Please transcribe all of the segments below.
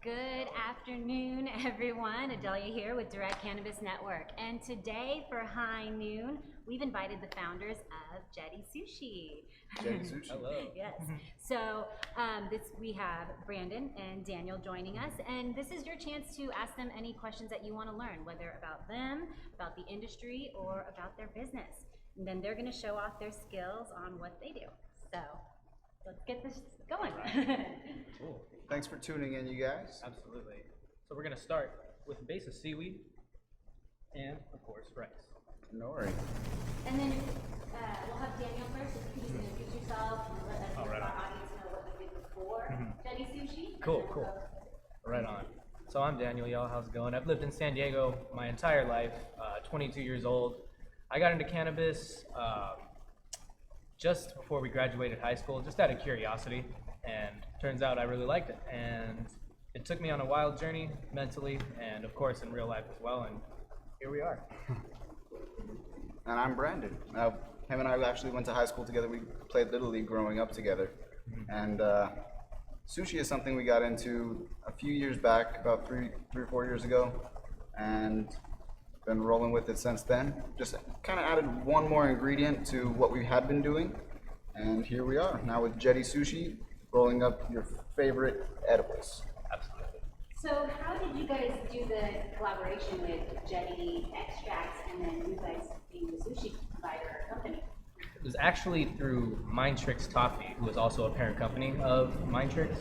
Good afternoon, everyone. Adelia here with Direct Cannabis Network. And today for High Noon, we've invited the founders of Jetty Sushi. Jetty Sushi. Hello. Yes. So we have Brandon and Daniel joining us, and this is your chance to ask them any questions that you want to learn, whether about them, about the industry, or about their business. And then they're going to show off their skills on what they do. So let's get this going. Cool. Thanks for tuning in, you guys. Absolutely. So we're going to start with a base of seaweed and, of course, rice. No worries. And then we'll have Daniel first. If you can just introduce yourself and let our audience know what you did before Jetty Sushi. Cool. Right on. So I'm Daniel, y'all. How's it going? I've lived in San Diego my entire life, 22 years old. I got into cannabis just before we graduated high school, just out of curiosity. And turns out I really liked it. And it took me on a wild journey mentally and, of course, in real life as well. And here we are. And I'm Brandon. Him and I actually went to high school together. We played Little League growing up together. And sushi is something we got into a few years back, about three or 4 years ago. And been rolling with it since then. Just kind of added one more ingredient to what we had been doing. And here we are, now with Jetty Sushi, rolling up your favorite edibles. Absolutely. So how did you guys do the collaboration with Jetty Extracts and then you guys being the sushi provider company? It was actually through Mindtrix Toffee, who is also a parent company of Mindtrix,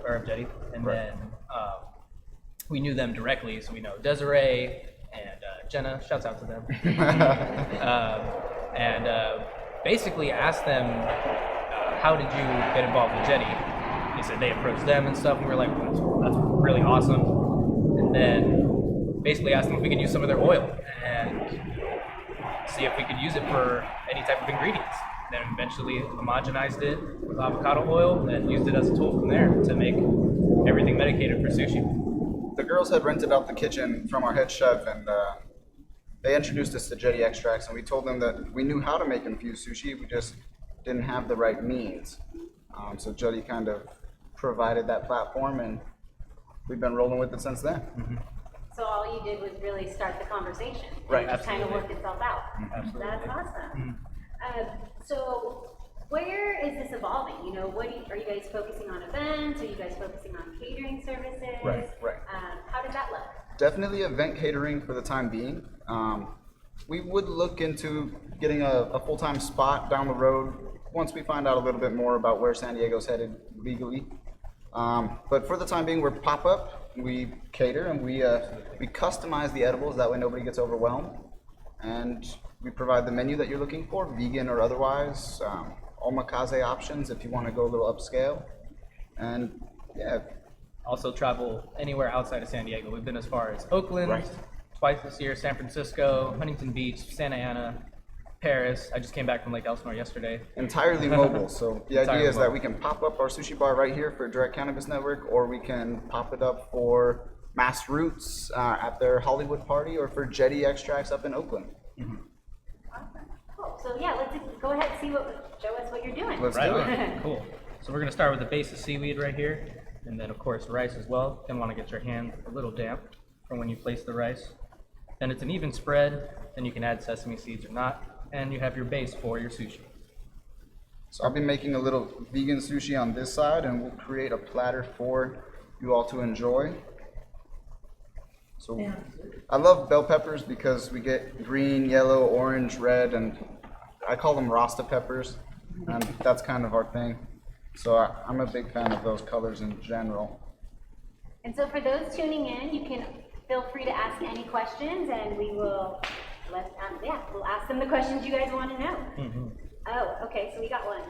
or of Jetty. And Right. then we knew them directly, so we know Desiree and Jenna, shouts out to them. Basically asked them, how did you get involved with Jetty? They said they approached them and stuff, and we were like, that's really awesome. And then basically asked them if we could use some of their oil and see if we could use it for any type of ingredients. Then eventually homogenized it with avocado oil and used it as a tool from there to make everything medicated for sushi. The girls had rented out the kitchen from our head chef, and they introduced us to Jetty Extracts, and we told them that we knew how to make infused sushi, we just didn't have the right means. So Jetty kind of provided that platform, and we've been rolling with it since then. So all you did was really start the conversation. Right, And it just kind of absolutely. worked itself out. Absolutely. That's awesome. So where is this evolving? You know, are you guys focusing on events? Are you guys focusing on catering services? Right. How does that look? Definitely event catering for the time being. We would look into getting a full-time spot down the road once we find out a little bit more about where San Diego's headed legally. But for the time being, we're pop-up, we cater, and we customize the edibles, that way nobody gets overwhelmed. And we provide the menu that you're looking for, vegan or otherwise, omakase options if you want to go a little upscale. And yeah. Also travel anywhere outside of San Diego. We've been as far as Oakland, Right. twice this year, San Francisco, Huntington Beach, Santa Ana, Paris. I just came back from Lake Elsinore yesterday. Entirely mobile. So the Entirely idea is that mobile. we can pop up our sushi bar right here for Direct Cannabis Network, or we can pop it up for Mass Roots at their Hollywood party, or for Jetty Extracts up in Oakland. Awesome. Cool. So yeah, let's go ahead and show us what you're doing. Let's Right do on. it. Cool. So we're going to start with the base of seaweed right here, and then of course rice as well. You'll want to get your hand a little damp from when you place the rice. Then it's an even spread. Then you can add sesame seeds or not, and you have your base for your sushi. So I'll be making a little vegan sushi on this side, and we'll create a platter for you all to enjoy. So I love bell peppers because we get green, yellow, orange, red, and I call them Rasta peppers, and that's kind of our thing. So I'm a big fan of those colors in general. And so for those tuning in, you can feel free to ask any questions, and we will we'll ask them the questions you guys want to know. Oh, okay, so we got one.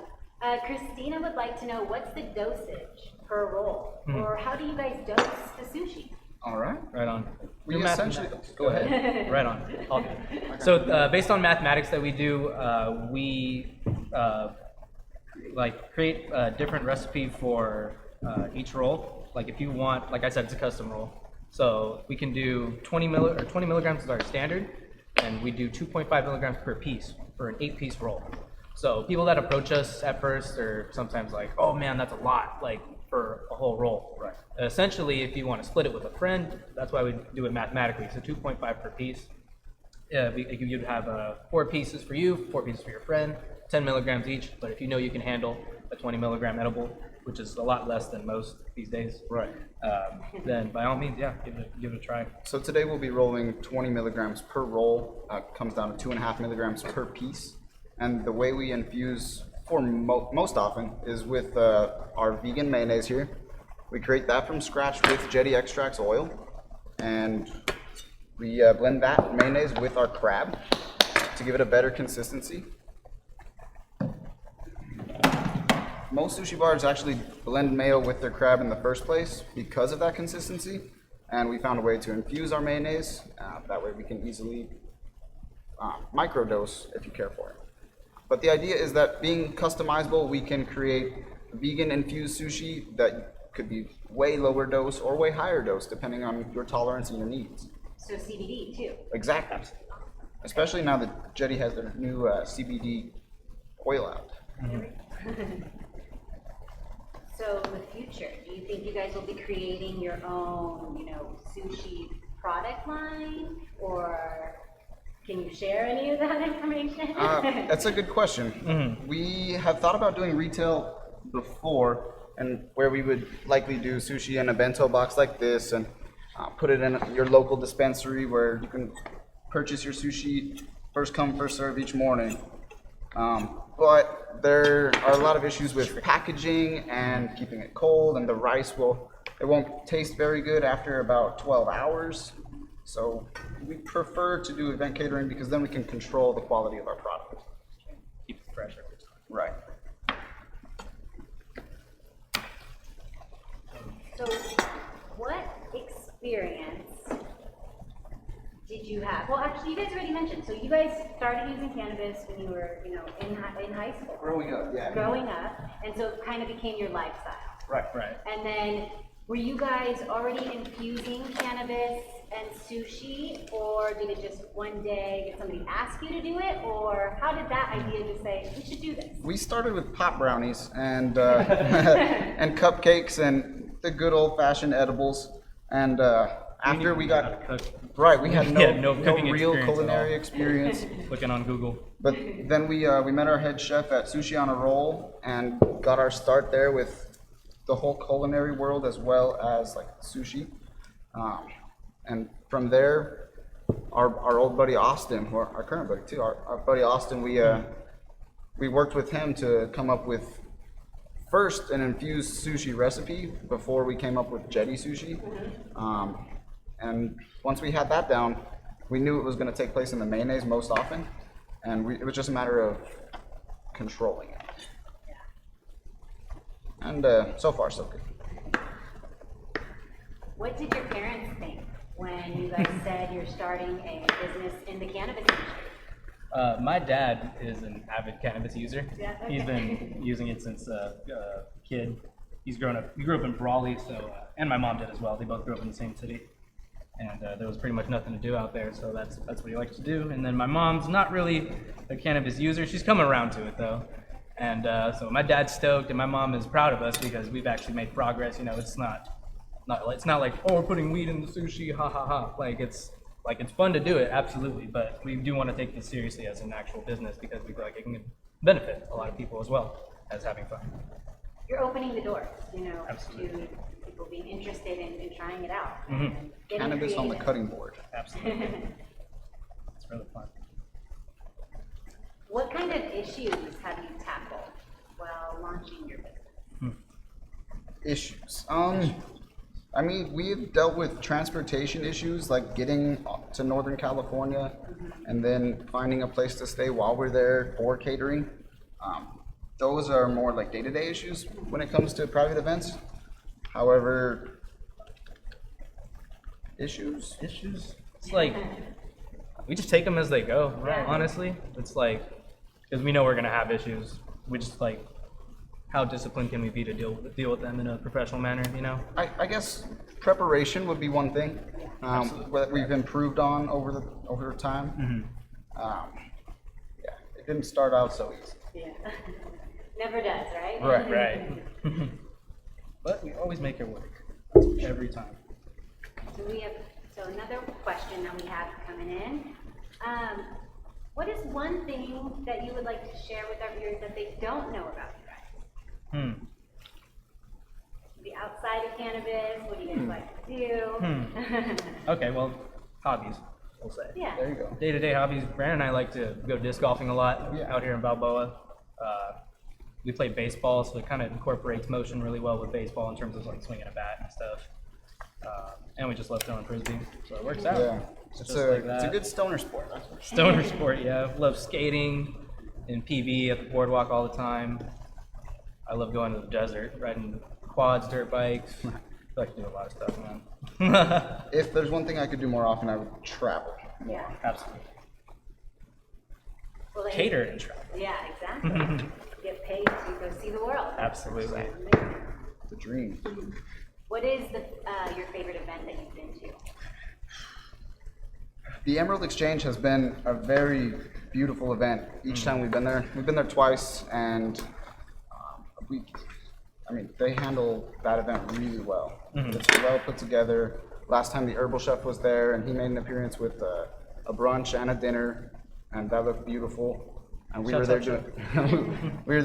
Christina would like to know, what's the dosage per roll, or how do you guys dose the sushi? All right. Right on. We Your essentially mathematics. go ahead. Right on. All good. So based on mathematics that we do, we create a different recipe for each roll. Like if you want, like I said, it's a custom roll. So we can do 20 milligrams is our standard, and we do 2.5 milligrams per piece for an 8-piece roll. So people that approach us at first are sometimes like, oh man, that's a lot. Like, for a whole roll. Right. Essentially, if you want to split it with a friend, that's why we do it mathematically. So 2.5 per piece. You'd have 4 pieces for you, 4 pieces for your friend, 10 milligrams each. But if you know you can handle a 20 milligram edible, which is a lot less than most these days, Right. then by all means, yeah, give it a try. So today we'll be rolling 20 milligrams per roll. Comes down to 2.5 milligrams per piece. And the way we infuse for most often is with our vegan mayonnaise here. We create that from scratch with Jetty Extracts oil. And we blend that mayonnaise with our crab to give it a better consistency. Most sushi bars actually blend mayo with their crab in the first place because of that consistency. And we found a way to infuse our mayonnaise. That way we can easily microdose if you care for it. But the idea is that being customizable, we can create vegan infused sushi that could be way lower dose or way higher dose depending on your tolerance and your needs. So CBD too. Exactly. Especially now that Jetty has their new CBD oil out. So in the future, do you think you guys will be creating your own, sushi product line, or can you share any of that information? That's a good question. We have thought about doing retail before, and where we would likely do sushi in a bento box like this, and put it in your local dispensary where you can purchase your sushi first come, first serve each morning. But there are a lot of issues with packaging and keeping it cold, and the rice won't taste very good after about 12 hours. So we prefer to do event catering because then we can control the quality of our product. Keep it fresh every time. Right. So what experience did you have? Well, actually, you guys already mentioned. So you guys started using cannabis when you were, in high school. Growing up, yeah. Growing up, and so it kind of became your lifestyle. Right. And then, were you guys already infusing cannabis and sushi, or did it just one day did somebody ask you to do it, or how did that idea just say we should do this? We started with pot brownies and and cupcakes and the good old-fashioned edibles. And after we got right, we had no cooking real experience culinary at all. experience. Looking on Google. But then we met our head chef at Sushi on a Roll and got our start there with the whole culinary world as well as like sushi. And from there, our old buddy Austin, or our current buddy too, our buddy Austin, we worked with him to come up with first an infused sushi recipe before we came up with Jetty Sushi. And once we had that down, we knew it was going to take place in the mayonnaise most often, and it was just a matter of controlling it. And so far, so good. What did your parents think when you guys said you're starting a business in the cannabis industry? My dad is an avid cannabis user. Yeah, okay. He's been using it since a kid. We grew up in Brawley, so and my mom did as well. They both grew up in the same city, and there was pretty much nothing to do out there, so that's what he likes to do. And then my mom's not really a cannabis user. She's coming around to it though, and so my dad's stoked, and my mom is proud of us because we've actually made progress. It's not like, oh, we're putting weed in the sushi, ha ha ha. It's fun to do it, absolutely, but we do want to take this seriously as an actual business because we feel like it can benefit a lot of people as well as having fun. You're opening the doors, Absolutely. to people being interested in trying it out. Mm-hmm. and getting Cannabis on the creative. cutting board. Absolutely. It's really fun. What kind of issues have you tackled while launching your business? Issues. I mean, we've dealt with transportation issues, like getting to Northern California and then finding a place to stay while we're there for catering. Those are more like day-to-day issues when it comes to private events. However, issues? It's like, we just take them as they go, Right. honestly. It's like, because we know we're going to have issues. We just like, how disciplined can we be to deal with them in a professional manner, I guess preparation would be one thing that we've improved on over time. Yeah, it didn't start out so easy. Yeah. Never does, right? Right. but we always make it work every time. So another question that we have coming in. What is one thing that you would like to share with our viewers that they don't know about you guys? The outside of cannabis, what do you guys like to do? Okay, well, hobbies, we'll say. Yeah. There you go. Day-to-day hobbies, Brandon and I like to go disc golfing a lot out here in Balboa. We play baseball, so it kind of incorporates motion really well with baseball in terms of like swinging a bat and stuff. And we just love throwing frisbee, so it works out. Yeah, It's it's just a like that. it's a good stoner sport. That's for sure. Stoner sport, yeah. Love skating and PV at the boardwalk all the time. I love going to the desert, riding quads, dirt bikes. I like to do a lot of stuff, man. If there's one thing I could do more often, I would travel. Yeah. Absolutely. Well, they- Cater and travel. Yeah, exactly. Get paid to go see the world. Absolutely. The dream. What is your favorite event that you've been to? The Emerald Exchange has been a very beautiful event each time we've been there. We've been there twice, and they handle that event really well. It's well put together. Last time the herbal chef was there, and he made an appearance with a brunch and a dinner, and that looked beautiful. And we were there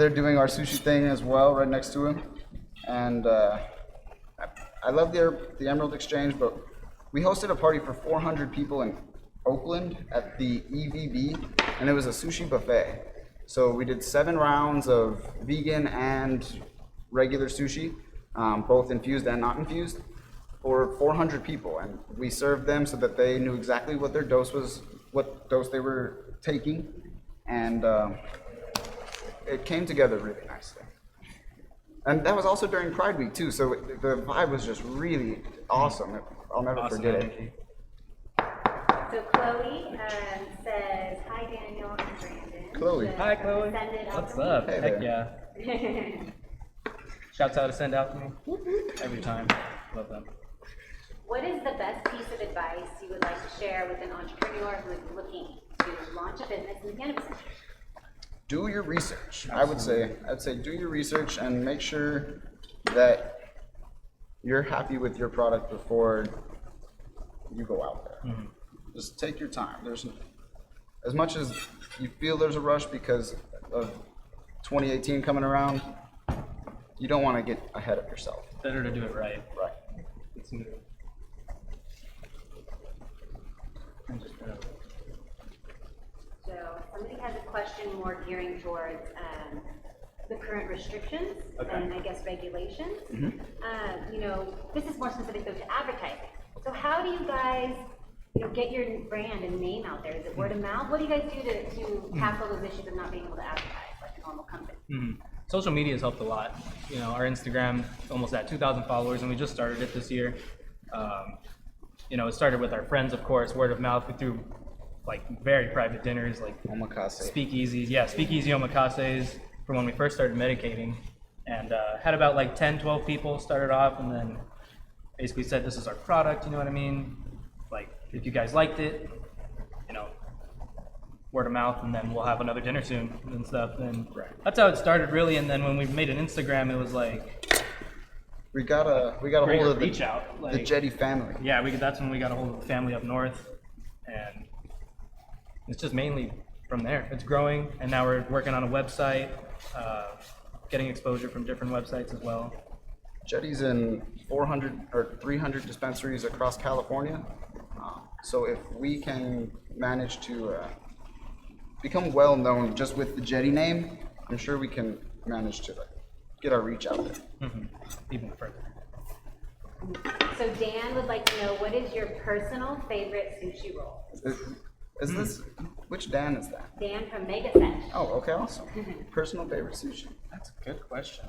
doing our sushi thing as well, right next to him. And I love the Emerald Exchange, but we hosted a party for 400 people in Oakland at the EVB, and it was a sushi buffet. So we did 7 rounds of vegan and regular sushi, both infused and not infused, for 400 people, and we served them so that they knew exactly what their dose was, what dose they were taking, and it came together really nicely. And that was also during Pride Week too, so the vibe was just really awesome. I'll never forget it. So Chloe says, "Hi Daniel and Brandon." Chloe. Hi, Chloe. Send it out What's to me. up? Hey Heck there. yeah. Shouts out to send out to me every time. Love them. What is the best piece of advice you would like to share with an entrepreneur who is looking to launch a business in the cannabis industry? Do your research. I'd say do your research and make sure that you're happy with your product before you go out there. Just take your time. There's, as much as you feel there's a rush because of 2018 coming around, you don't want to get ahead of yourself. Better to do it right. Right. It's new. So somebody has a question more gearing towards the current restrictions and I guess regulations. This is more specific though to advertising. So how do you guys, get your brand and name out there? Is it word of mouth? What do you guys do to tackle those issues of not being able to advertise like a normal company? Social media has helped a lot. Our Instagram almost at 2,000 followers, and we just started it this year. It started with our friends, of course, word of mouth. We threw like very private dinners, like Omakase. speakeasy omakases from when we first started medicating, and had about like 10, 12 people started off, and then basically said, this is our product, you know what I mean? Like, if you guys liked it, word of mouth, and then we'll have another dinner soon and stuff. And that's how it started really. And then when we made an Instagram, it was like We got a hold of reach out, the like, Jetty family. yeah, that's when we got a hold of the family up north, and it's just mainly from there. It's growing, and now we're working on a website, getting exposure from different websites as well. Jetty's in 400 or 300 dispensaries across California. So if we can manage to become well known just with the Jetty name, I'm sure we can manage to get our reach out there. Even further. So Dan would like to know, what is your personal favorite sushi roll? Is this, which Dan is that? Dan from Mega Set. Oh, okay, awesome. Personal favorite sushi. That's a good question.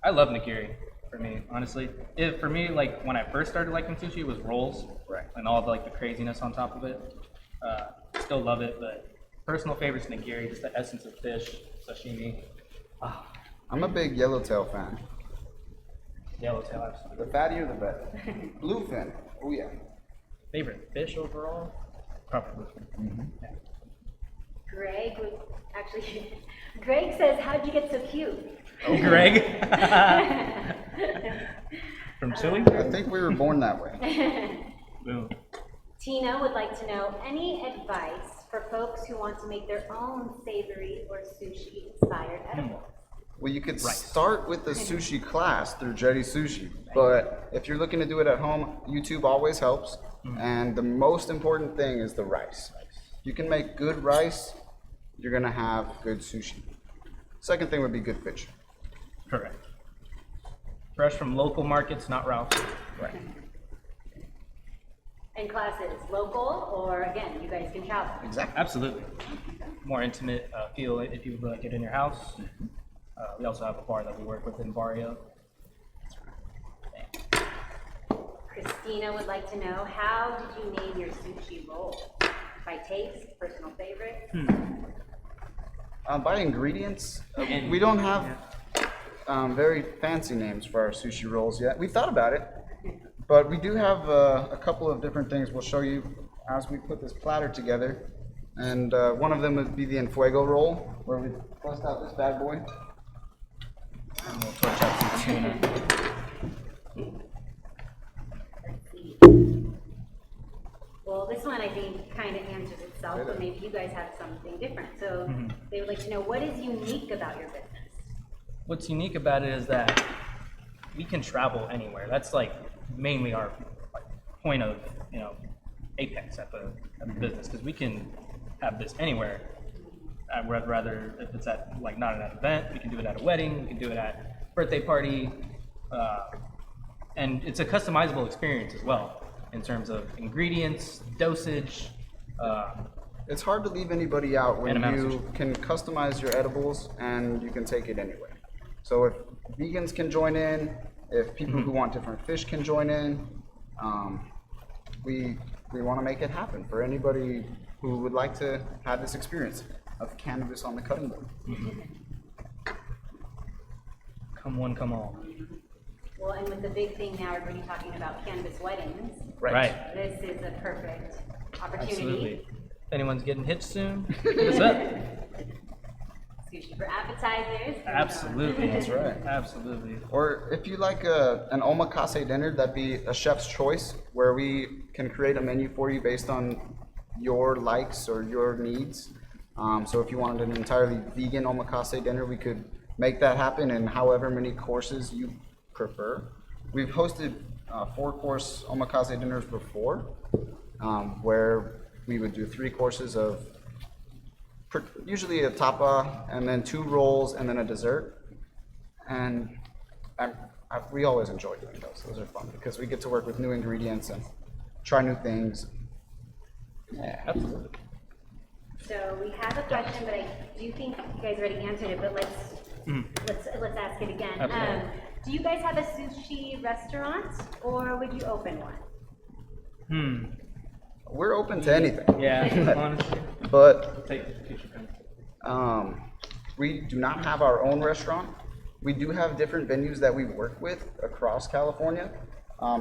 I love nigiri, for me, honestly. For me, like, when I first started liking sushi, it was rolls. Right. And all the craziness on top of it. Still love it, but personal favorite's nigiri, just the essence of fish, sashimi. I'm a big yellowtail fan. Yellowtail, absolutely. The fattier the better. Bluefin. Oh yeah. Favorite fish overall? Probably bluefin. Yeah. Greg would actually. Greg says, "How'd you get so cute?" Oh, Greg. From Chile? I think we were born that way. Boom. Tina would like to know any advice for folks who want to make their own savory or sushi-inspired edibles. Well, you could start with the sushi class through Jetty Sushi, but if you're looking to do it at home, YouTube always helps. And the most important thing is the rice. You can make good rice, you're gonna have good sushi. Second thing would be good fish. Correct. Fresh from local markets, not Ralph's. Right. And classes, local or again, you guys can travel. Exactly. Absolutely. More intimate feel if you would like it in your house. We also have a bar that we work with in Barrio. Christina would like to know, how did you name your sushi roll? By taste, personal favorite? By ingredients, we don't have very fancy names for our sushi rolls yet. We've thought about it, but we do have a couple of different things we'll show you as we put this platter together. And one of them would be the Enfuego roll, where we bust out this bad boy. And we'll torch out some tuna. Let's see. Well, this one I think kind of answers itself, but maybe you guys have something different. So they would like to know, what is unique about your business? What's unique about it is that we can travel anywhere. That's like mainly our point of, apex at the business, because we can have this anywhere. I'd rather if it's at not at an event, we can do it at a wedding, we can do it at a birthday party, and it's a customizable experience as well in terms of ingredients, dosage. It's hard to leave anybody out when And amount of you can customize your edibles and you can take it anywhere. So if vegans can join in, if people who want different fish can join in, we want to make it happen for anybody who would like to have this experience of cannabis on the cutting board. Come one, come all. Well, and with the big thing now, everybody talking about cannabis weddings, Right. this is a perfect opportunity. Absolutely. If anyone's getting hitched soon, hit us up. Sushi for appetizers. Absolutely. That's right. Absolutely. Or if you like an omakase dinner, that'd be a chef's choice, where we can create a menu for you based on your likes or your needs. So if you wanted an entirely vegan omakase dinner, we could make that happen in however many courses you prefer. We've hosted 4-course omakase dinners before, where we would do 3 courses of usually a tapa, and then 2 rolls, and then a dessert. And we always enjoy doing those. Those are fun because we get to work with new ingredients and try new things. Yeah, absolutely. So we have a question, but I do think you guys already answered it, but let's ask it again. Absolutely. Do you guys have a sushi restaurant, or would you open one? We're open to anything. Yeah, honestly. But Take future time. we do not have our own restaurant. We do have different venues that we work with across California.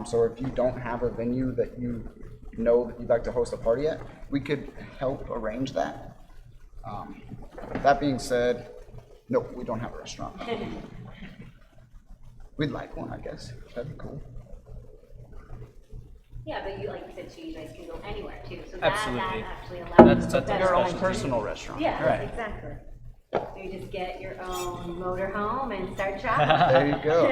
So if you don't have a venue that you know that you'd like to host a party at, we could help arrange that. That being said, no, we don't have a restaurant. We'd like one, I guess. That'd be cool. Yeah, but like you said too, you guys can go anywhere too. So Absolutely. that actually allows That's better Your own specialty. personal restaurant. Yeah, Right. exactly. So you just get your own motorhome and start traveling. There you go.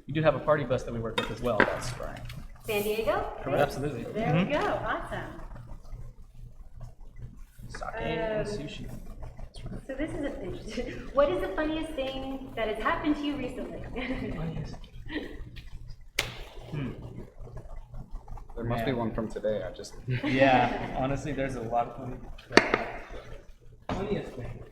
We do have a party bus that we work with as well. That's right. San Diego? Absolutely. There we go, awesome. Sake and sushi. So this is interesting. What is the funniest thing that has happened to you recently? There must be one from today. I just. Yeah, honestly, there's a lot of funniest thing.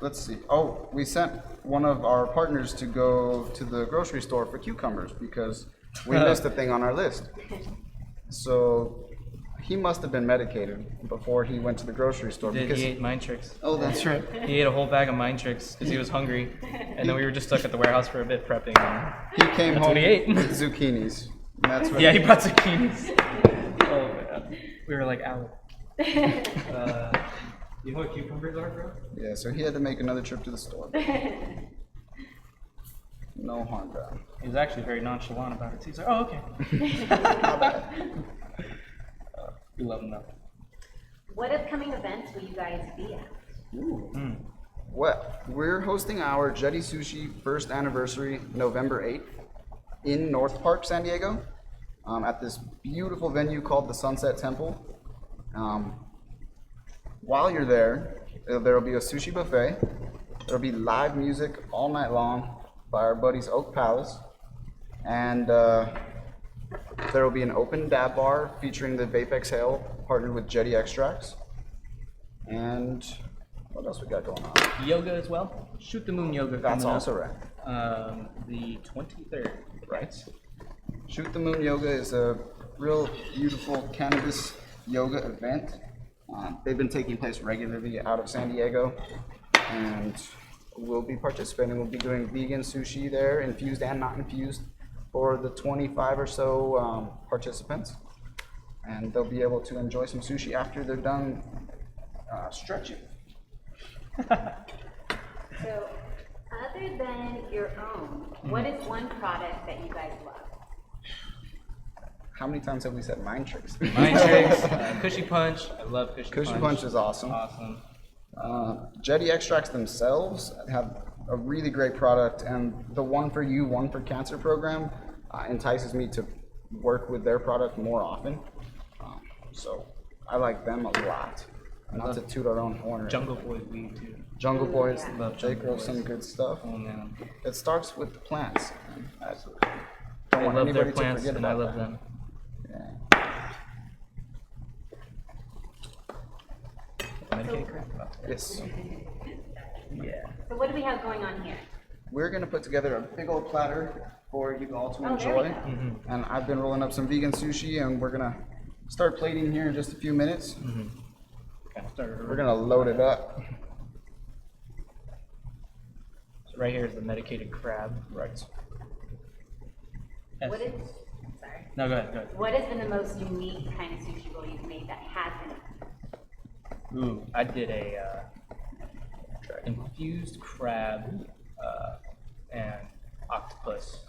Let's see. Oh, we sent one of our partners to go to the grocery store for cucumbers because we missed a thing on our list. So he must have been medicated before he went to the grocery store. He Because ate Mind Tricks. oh, that's right. He ate a whole bag of Mind Tricks because he was hungry, and then we were just stuck at the warehouse for a bit prepping. And He came That's home what he ate. with zucchinis. And that's what yeah, he brought zucchinis. Oh man, we were like, ow. You know what cucumbers are, bro? Yeah, so he had to make another trip to the store. No harm done. He was actually very nonchalant about it. He's like, oh, okay. Not bad. We love him though. What upcoming events will you guys be at? Ooh. Well, we're hosting our Jetty Sushi first anniversary November 8th in North Park, San Diego, at this beautiful venue called the Sunset Temple. While you're there will be a sushi buffet. There'll be live music all night long by our buddies Oak Palace, and there will be an open dab bar featuring the Vape Exhale partnered with Jetty Extracts. And what else we got going on? Yoga as well. Shoot the Moon Yoga. That's coming also up. right. The 23rd. Right. Shoot the Moon Yoga is a real beautiful cannabis yoga event. They've been taking place regularly out of San Diego, and we'll be participating. We'll be doing vegan sushi there, infused and not infused, for the 25 or so participants. And they'll be able to enjoy some sushi after they're done stretching. So, other than your own, what is one product that you guys love? How many times have we said mind tricks? Mind tricks, Cushy Punch. I love Cushy Punch. Cushy Punch is awesome. Awesome. Jetty Extracts themselves have a really great product, and the One for You, One for Cancer program entices me to work with their product more often. So I like them a lot. Not to toot our own horn. Jungle Boy weed too. Jungle Boys, Love they Jungle grow Boys. some good stuff. Oh man. It starts with the plants. I I don't want love their anybody to plants forget and I about love that. them. Yeah. Medicated crap. Yes. Yeah. So what do we have going on here? We're gonna put together a big old platter for you all to Oh, there we enjoy. go. And I've been rolling up some vegan sushi, and we're gonna start plating here in just a few minutes. Kind of started. We're gonna load it up. So right here is the medicated crab. Right. What is, sorry. No, go ahead. Go ahead. What has been the most unique kind of sushi roll you've made that hasn't? Ooh, I did a infused crab and octopus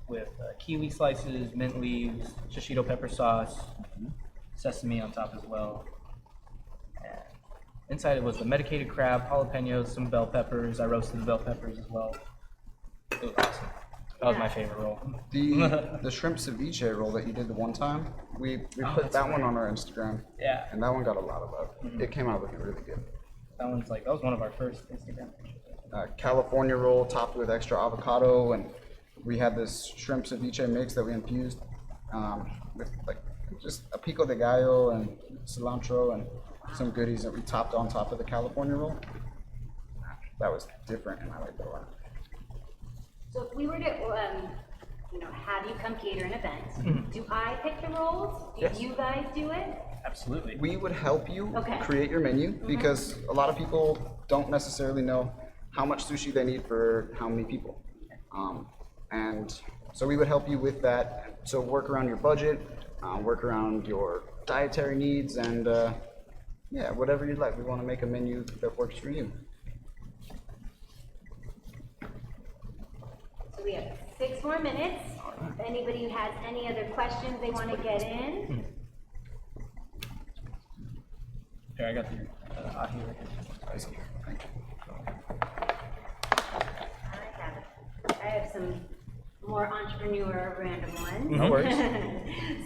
with kiwi slices, mint leaves, shishito pepper sauce, sesame on top as well. And inside it was the medicated crab, jalapenos, some bell peppers. I roasted the bell peppers as well. It was awesome. That was my favorite roll. The shrimp ceviche roll that you did the one time, we put that's that one right. on our Instagram, Yeah, and that one got a lot of love. It came out looking really good. that was one of our first Instagram pictures. California roll topped with extra avocado, and we had this shrimp ceviche mix that we infused with like just a pico de gallo and cilantro and some goodies that we topped on top of the California roll. That was different, and I liked it a lot. So if we were to, have you come cater an event, do I pick the rolls? Do Yes. you guys do it? Absolutely. We would help you Okay. create your menu because a lot of people don't necessarily know how much sushi they need for how many people. And so we would help you with that. So work around your budget, work around your dietary needs, and whatever you'd like. We want to make a menu that works for you. So we have 6 more minutes. If anybody has any other questions they want to get in. Here, I got the ahi right here. Ice here. Thank you. I have some more entrepreneur random ones. No worries.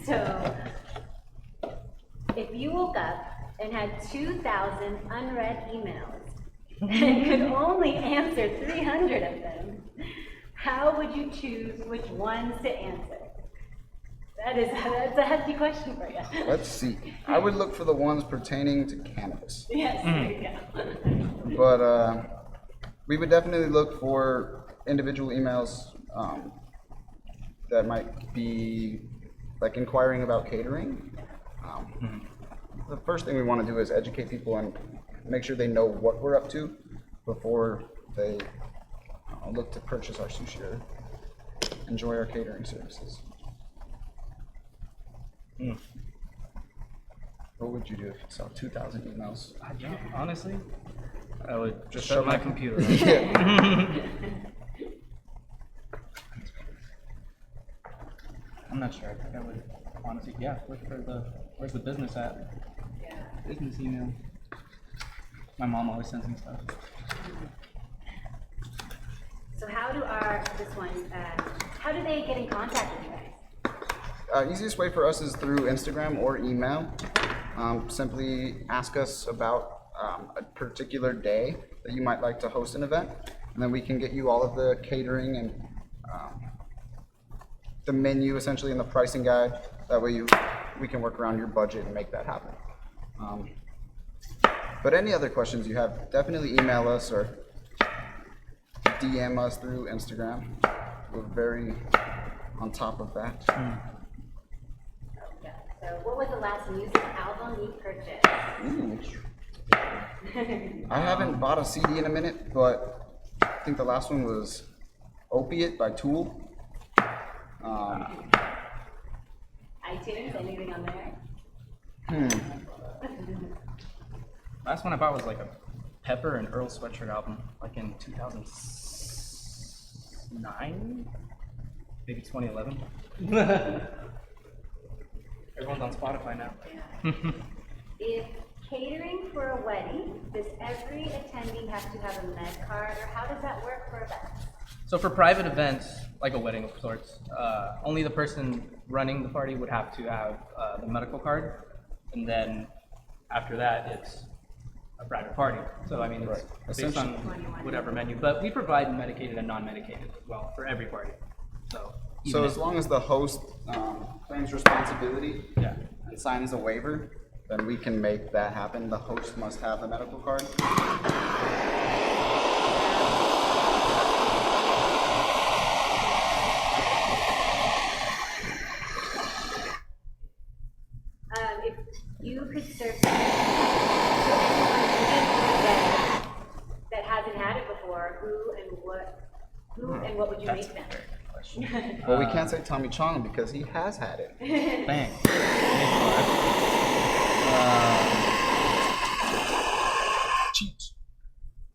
So, if you woke up and had 2,000 unread emails and could only answer 300 of them, how would you choose which ones to answer? That's a hefty question for you. Let's see. I would look for the ones pertaining to cannabis. Yes, there you go. But we would definitely look for individual emails that might be like inquiring about catering. The first thing we want to do is educate people and make sure they know what we're up to before they look to purchase our sushi or enjoy our catering services. What would you do if you saw 2,000 emails? I don't, honestly, I would just Shut shut my my- computer. Yeah. I'm not sure. I think I would honestly, yeah, look for where's the business at? Yeah. Business email. My mom always sends me stuff. So how do how do they get in contact with you guys? Easiest way for us is through Instagram or email. Simply ask us about a particular day that you might like to host an event, and then we can get you all of the catering and the menu essentially and the pricing guide. That way we can work around your budget and make that happen. But any other questions you have, definitely email us or DM us through Instagram. We're very on top of that. Yeah. So what was the last music album you purchased? Ooh. I haven't bought a CD in a minute, but I think the last one was Opiate by Tool. iTunes, anything on there? Last one I bought was like a Pepper and Earl Sweatshirt album, like in 2009, maybe 2011. Everyone's on Spotify now. Yeah. If catering for a wedding, does every attendee have to have a med card, or how does that work for events? So for private events, like a wedding of sorts, only the person running the party would have to have the medical card, and then after that, it's a private party. So I mean, it's based on whatever menu. But we provide medicated and non-medicated as well for every party. So As long as the host claims responsibility yeah. and signs a waiver, then we can make that happen. The host must have the medical card. If you could serve something to anyone that hasn't had it before, who and what would you make them? Well, we can't say Tommy Chong because he has had it. Bang.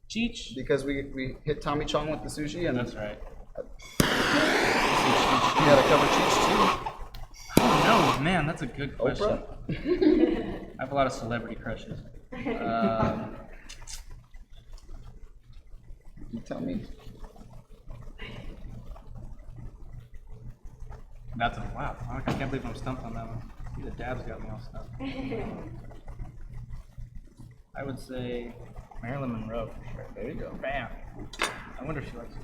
Cheech. Because we hit Tommy Chong with the sushi, and That's right. we had to cover Cheech too. Oh no, man, that's a good question. Oprah? I have a lot of celebrity crushes. You tell me. That's a wow. I can't believe I'm stumped on that one. See, the dabs got me all stumped. I would say Marilyn Monroe for sure. There you go. Bam. I wonder if she likes it.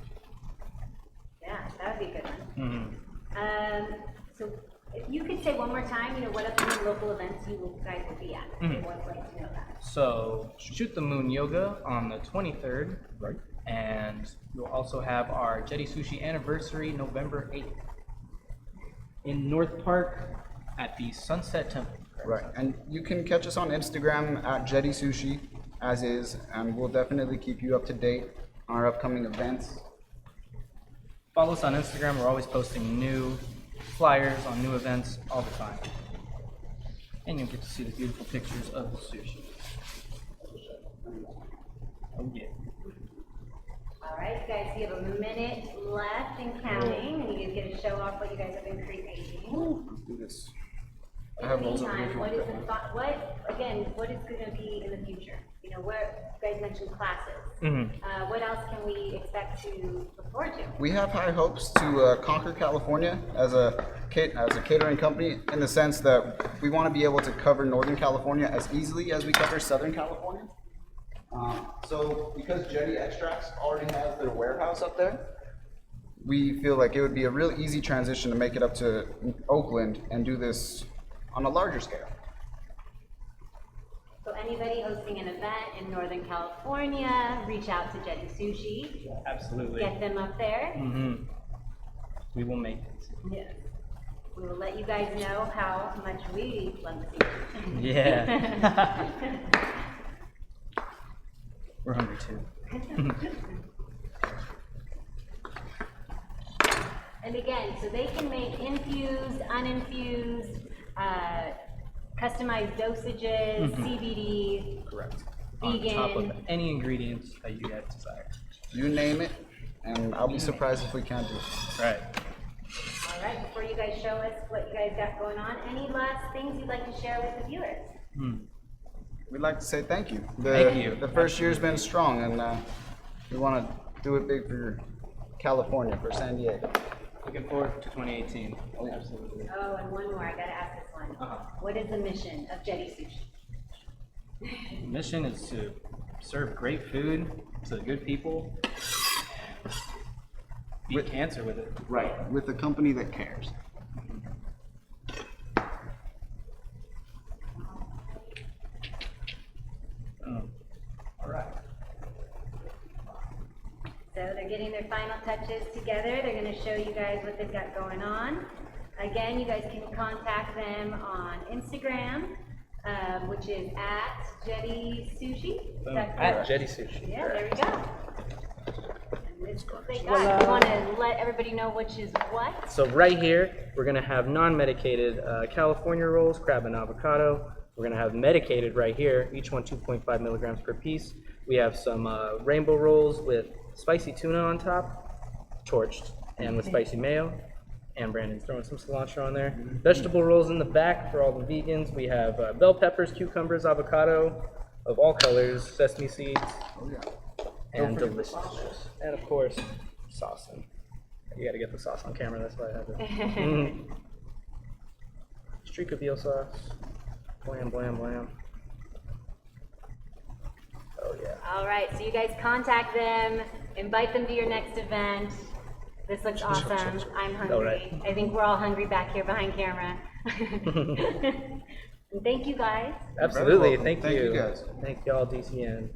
Yeah, that would be a good one. Mm-hmm. So if you could say one more time, what upcoming local events you guys will be at. Everyone's like to know that. So Shoot the Moon Yoga on the 23rd. Right. And we'll also have our Jetty Sushi anniversary November 8th in North Park at the Sunset Temple. Right, and you can catch us on Instagram at Jetty Sushi, as is, and we'll definitely keep you up to date on our upcoming events. Follow us on Instagram. We're always posting new flyers on new events all the time. And you'll get to see the beautiful pictures of the sushi. Oh yeah. All right, guys, you have a minute left and counting, and you get to show off what you guys have been creating. Let's do this. I In have the rolls over here if meantime, you what want is that the one. thought? What is going to be in the future? Where you guys mentioned classes. What else can we expect to look forward to? We have high hopes to conquer California as a catering company, in the sense that we want to be able to cover Northern California as easily as we cover Southern California. So because Jetty Extracts already has their warehouse up there, we feel like it would be a real easy transition to make it up to Oakland and do this on a larger scale. So anybody hosting an event in Northern California, reach out to Jetty Sushi, Absolutely. get them up there. Mm-hmm. We will make it. Yes. We will let you guys know how much we love sushi. Yeah. We're hungry too. And again, so they can make infused, uninfused, customized dosages, CBD, Correct. vegan. On top of any ingredients that you guys desire. You name it, and I'll be surprised if we can't do it. Right. All right, before you guys show us what you guys got going on, any last things you'd like to share with the viewers? We'd like to say thank you. Thank you. The first year's been strong, and we want to do it big for California, for San Diego. Looking forward to 2018. Absolutely. Oh, and one more, I gotta ask this one. What is the mission of Jetty Sushi? The mission is to serve great food to good people and beat cancer with it. Right, with a company that cares. All right. So they're getting their final touches together. They're gonna show you guys what they've got going on. Again, you guys can contact them on Instagram, which is at Jetty Sushi. Is that At correct? Jetty Sushi. Yeah, there we go. And this is what they got. You wanna let everybody know which is what? So right here, we're gonna have non-medicated California rolls, crab and avocado. We're gonna have medicated right here, each one 2.5 milligrams per piece. We have some rainbow rolls with spicy tuna on top, torched, and with spicy mayo. And Brandon's throwing some cilantro on there. Vegetable rolls in the back for all the vegans. We have bell peppers, cucumbers, avocado of all colors, sesame seeds, and delicious. And of course, sauce. You gotta get the sauce on camera, that's why I have it. Streak of veal sauce. Blam, blam, blam. Oh yeah. All right, so you guys contact them, invite them to your next event. This looks awesome. I'm hungry. All right. I think we're all hungry back here behind camera. And thank you guys. Absolutely, welcome. thank Thank you. you guys. Thank y'all, DCN.